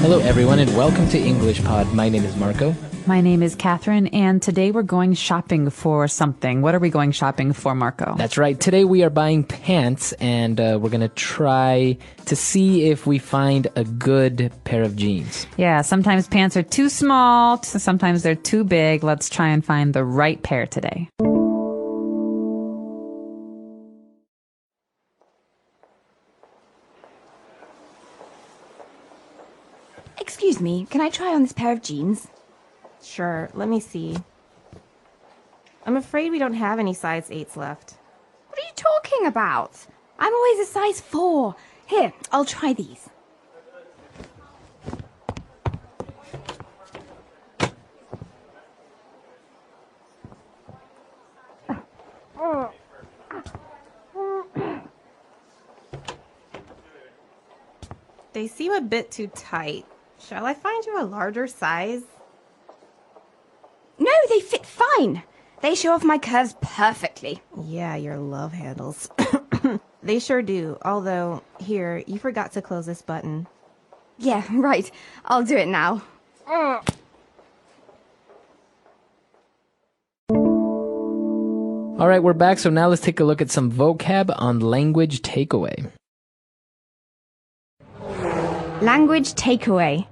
Hello everyone and welcome to English Pod. My name is Marco. My name is Catherine, and today we're going shopping for something. What are we going shopping for, Marco? That's right. Today we are buying pants, and we're going to try to see if we find a good pair of jeans. Yeah, sometimes pants are too small, sometimes they're too big. Let's try and find the right pair today. Excuse me, can I try on this pair of jeans? Sure, let me see. I'm afraid we don't have any size 8s left. What are you talking about? I'm always a size 4. Here, I'll try these. They seem a bit too tight. Shall I find you a larger size? No, they fit fine. They show off my curves perfectly. Yeah, your love handles. They sure do. Although, here, you forgot to close this button. Yeah, right. I'll do it now. All right, we're back. So now let's take a look at some vocab on language takeaway. Language takeaway.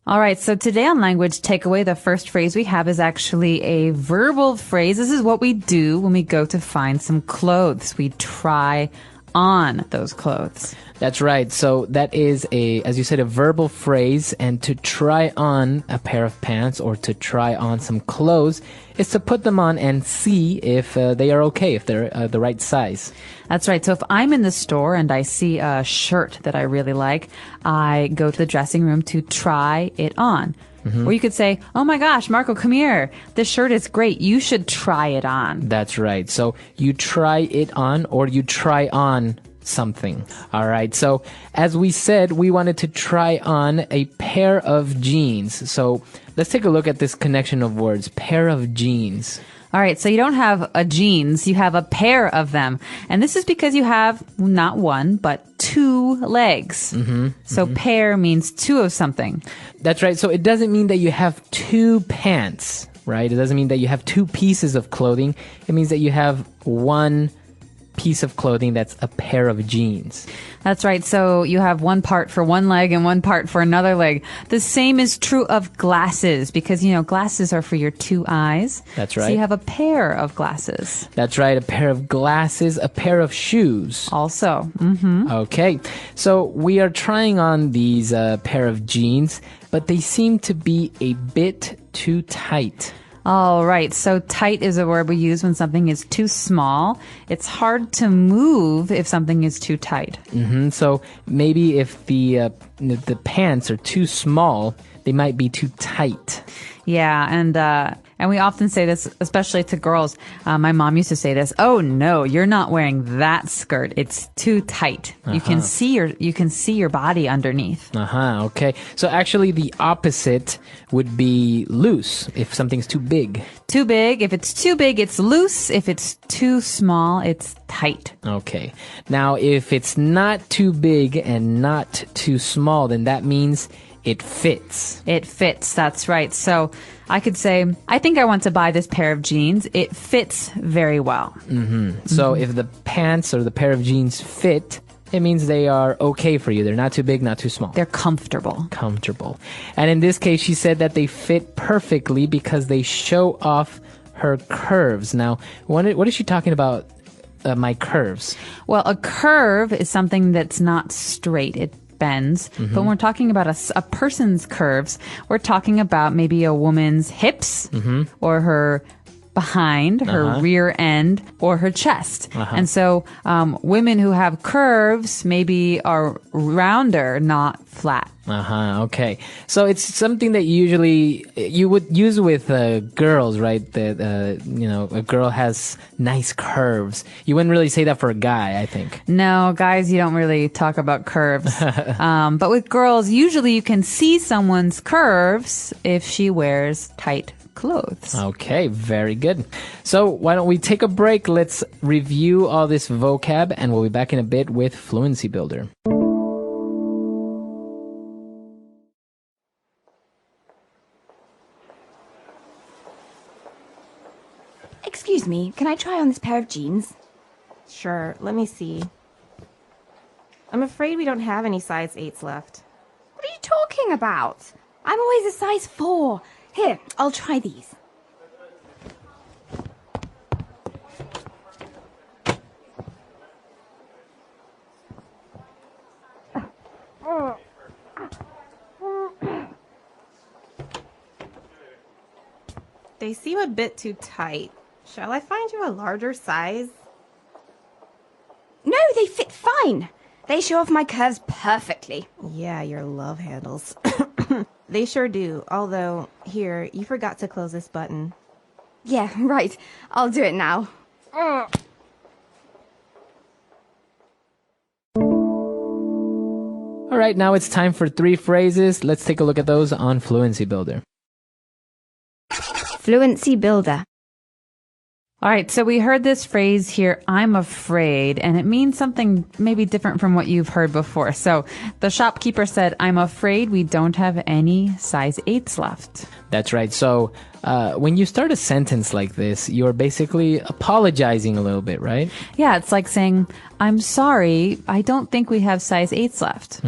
All right, so today on Language Takeaway, the first phrase we have is actually a verbal phrase. This is what we do when we go to find some clothes. We try on those clothes. That's right. So that is as you said, a verbal phrase, and to try on a pair of pants or to try on some clothes is to put them on and see if they are okay, if they're the right size. That's right. So if I'm in the store and I see a shirt that I really like, I go to the dressing room to try it on. Or you could say, oh my gosh, Marco, come here. This shirt is great. You should try it on. That's right. So you try it on or you try on something. All right. So as we said, we wanted to try on a pair of jeans. So let's take a look at this connection of words, pair of jeans. All right, so you don't have a jeans, you have a pair of them. And this is because you have not one, but two legs. So pair means two of something. That's right. So it doesn't mean that you have two pants, right? It doesn't mean that you have two pieces of clothing. It means that you have one piece of clothing that's a pair of jeans. That's right. So you have one part for one leg and one part for another leg. The same is true of glasses because, glasses are for your two eyes. That's right. So you have a pair of glasses. That's right. A pair of glasses, a pair of shoes. Also. Okay. So we are trying on these pair of jeans, but they seem to be a bit too tight. All right. So tight is a word we use when something is too small. It's hard to move if something is too tight. So maybe if the pants are too small, they might be too tight. Yeah. And we often say this, especially to girls. My mom used to say this. Oh no, you're not wearing that skirt. It's too tight. You can see your body underneath. Okay. So actually the opposite would be loose if something's too big. Too big. If it's too big, it's loose. If it's too small, it's tight. Okay. Now, if it's not too big and not too small, then that means it fits. It fits. That's right. So I could say, I think I want to buy this pair of jeans. It fits very well. So if the pants or the pair of jeans fit, it means they are okay for you. They're not too big, not too small. They're comfortable. Comfortable. And in this case, she said that they fit perfectly because they show off her curves. Now, what is she talking about, my curves? Well, a curve is something that's not straight. It bends. But when we're talking about a person's curves, we're talking about maybe a woman's hips or her behind, her rear end, or her chest. And so women who have curves maybe are rounder, not flat. Okay. So it's something that usually you would use with girls, right? That, a girl has nice curves. You wouldn't really say that for a guy, I think. No, guys, you don't really talk about curves. But with girls, usually you can see someone's curves if she wears tight clothes. Okay, very good. So why don't we take a break? Let's review all this vocab, and we'll be back in a bit with Fluency Builder. Excuse me, can I try on this pair of jeans? Sure, let me see. I'm afraid we don't have any size 8s left. What are you talking about? I'm always a size 4. Here, I'll try these. They seem a bit too tight. Shall I find you a larger size? No, they fit fine. They show off my curves perfectly. Yeah, your love handles. They sure do. Although, here, you forgot to close this button. Yeah, right. I'll do it now. All right, now it's time for 3 phrases. Let's take a look at those on Fluency Builder. Fluency Builder. All right, so we heard this phrase here, I'm afraid, and it means something maybe different from what you've heard before. So the shopkeeper said, I'm afraid we don't have any size 8s left. That's right. So when you start a sentence like this, you're basically apologizing a little bit, right? Yeah, it's like saying, I'm sorry, I don't think we have size 8s left.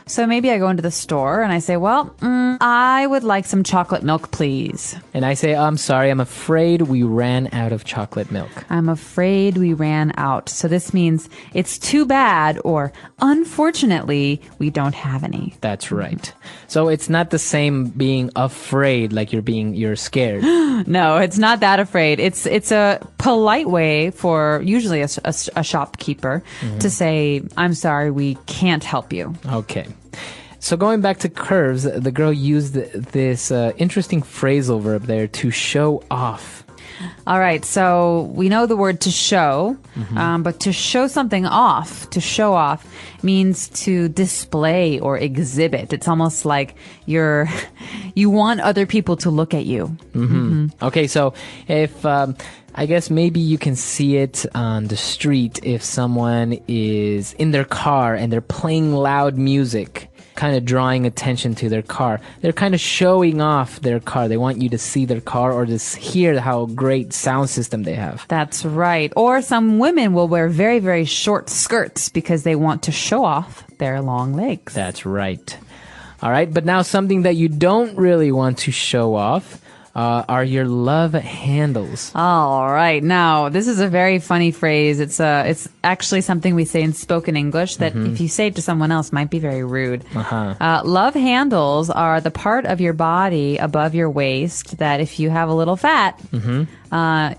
So maybe I go into the store and I say, well, I would like some chocolate milk, please. And I say, I'm sorry, I'm afraid we ran out of chocolate milk. I'm afraid we ran out. So this means it's too bad or unfortunately, we don't have any. That's right. So it's not the same being afraid like you're scared. No, it's not that afraid. It's a polite way for usually a shopkeeper to say, I'm sorry, we can't help you. Okay. So going back to curves, the girl used this interesting phrasal verb there, to show off. All right, so we know the word to show, but to show something off, to show off, means to display or exhibit. It's almost like you want other people to look at you. Okay, so if I guess maybe you can see it on the street if someone is in their car and they're playing loud music, kind of drawing attention to their car. They're kind of showing off their car. They want you to see their car or just hear how great sound system they have. That's right. Or some women will wear very, very short skirts because they want to show off their long legs. That's right. All right, but now something that you don't really want to show off are your love handles. All right. Now, this is a very funny phrase. It's actually something we say in spoken English that if you say it to someone else might be very rude. Love handles are the part of your body above your waist that if you have a little fat,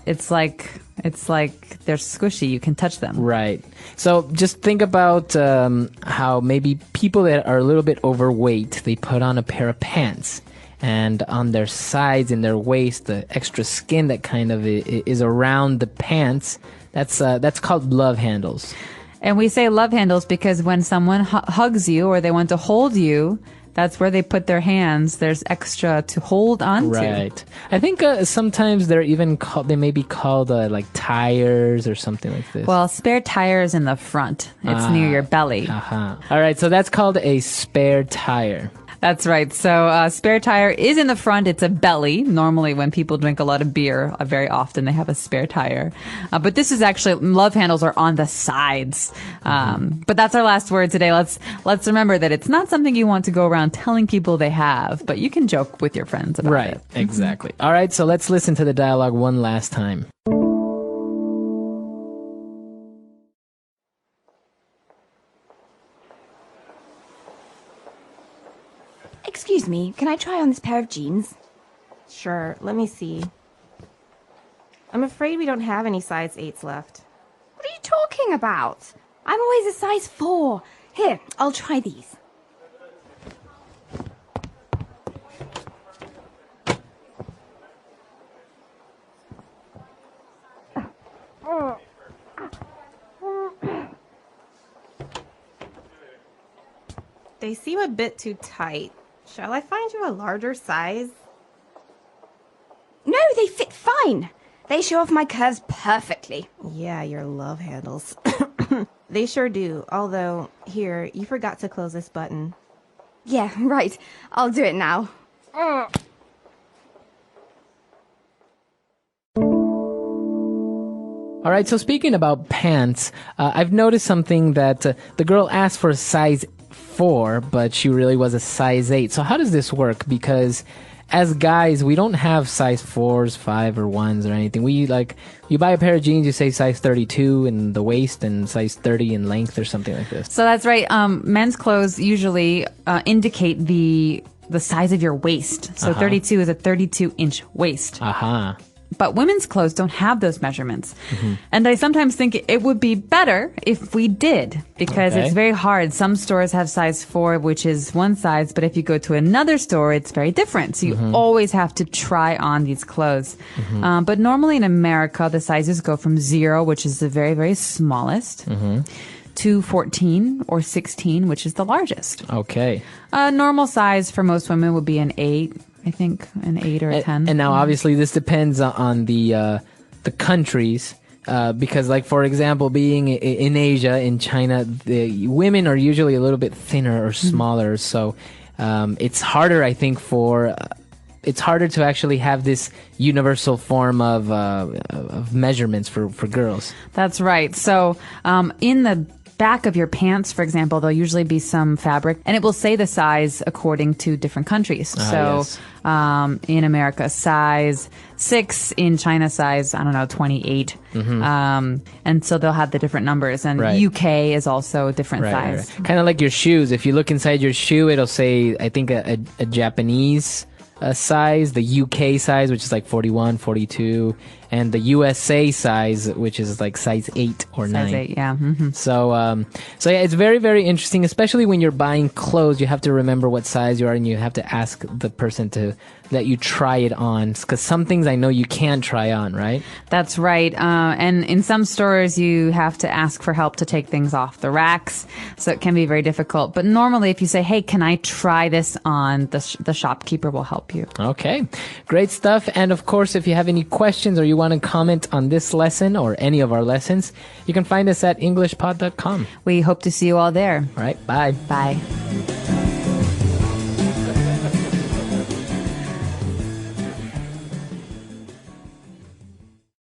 it's like they're squishy. You can touch them. Right. So just think about how maybe people that are a little bit overweight, they put on a pair of pants. And on their sides, in their waist, the extra skin that kind of is around the pants, that's called love handles. And we say love handles because when someone hugs you or they want to hold you, that's where they put their hands. There's extra to hold on to. Right. I think sometimes they're even they may be called like tires or something like this. Well, spare tire is in the front. It's near your belly. All right. So that's called a spare tire. That's right. So spare tire is in the front. It's a belly. Normally when people drink a lot of beer, very often they have a spare tire. But this is actually, love handles are on the sides. But that's our last word today. Let's remember that it's not something you want to go around telling people they have, but you can joke with your friends about it. Right. Exactly. All right. So let's listen to the dialogue one last time. Excuse me, can I try on this pair of jeans? Sure, let me see. I'm afraid we don't have any size 8s left. What are you talking about? I'm always a size 4. Here, I'll try these. They seem a bit too tight. Shall I find you a larger size? No, they fit fine. They show off my curves perfectly. Yeah, your love handles. They sure do. Although, here, you forgot to close this button. Yeah, right. I'll do it now. All right, so speaking about pants, I've noticed something that the girl asked for a size 4, but she really was a size 8. So how does this work? Because as guys, we don't have size 4s, 5 or 1s or anything. We you buy a pair of jeans, you say size 32 in the waist and size 30 in length or something like this. So that's right. Men's clothes usually indicate the size of your waist. So 32 is a 32-inch waist. Aha. But women's clothes don't have those measurements. And I sometimes think it would be better if we did, because it's very hard. Some stores have size 4, which is one size, but if you go to another store, it's very different. So you always have to try on these clothes. But normally in America, the sizes go from 0, which is the very, very smallest, to 14 or 16, which is the largest. Okay. Normal size for most women would be an 8. I think an 8 or a 10. And now, obviously, this depends on the countries, because, like, for example, being in Asia, in China, the women are usually a little bit thinner or smaller. So it's harder, I think, it's harder to actually have this universal form of measurements for girls. That's right. So in the back of your pants, for example, there'll usually be some fabric, and it will say the size according to different countries. Yes. In America, size 6, in China, size, 28. And so they'll have the different numbers, and UK is also a different size. Kind of like your shoes. If you look inside your shoe, it'll say, I think, a Japanese size, the UK size, which is like 41, 42, and the USA size, which is like size 8 or 9. Size 8, yeah. So yeah, it's very, very interesting, especially when you're buying clothes. You have to remember what size you are, and you have to ask the person to let you try it on, because some things I know you can try on, right? That's right. And in some stores, you have to ask for help to take things off the racks, so it can be very difficult. But normally, if you say, hey, can I try this on, the shopkeeper will help you. Okay, great stuff. And of course, if you have any questions or you want to comment on this lesson or any of our lessons, you can find us at EnglishPod.com. We hope to see you all there. All right, bye. Bye.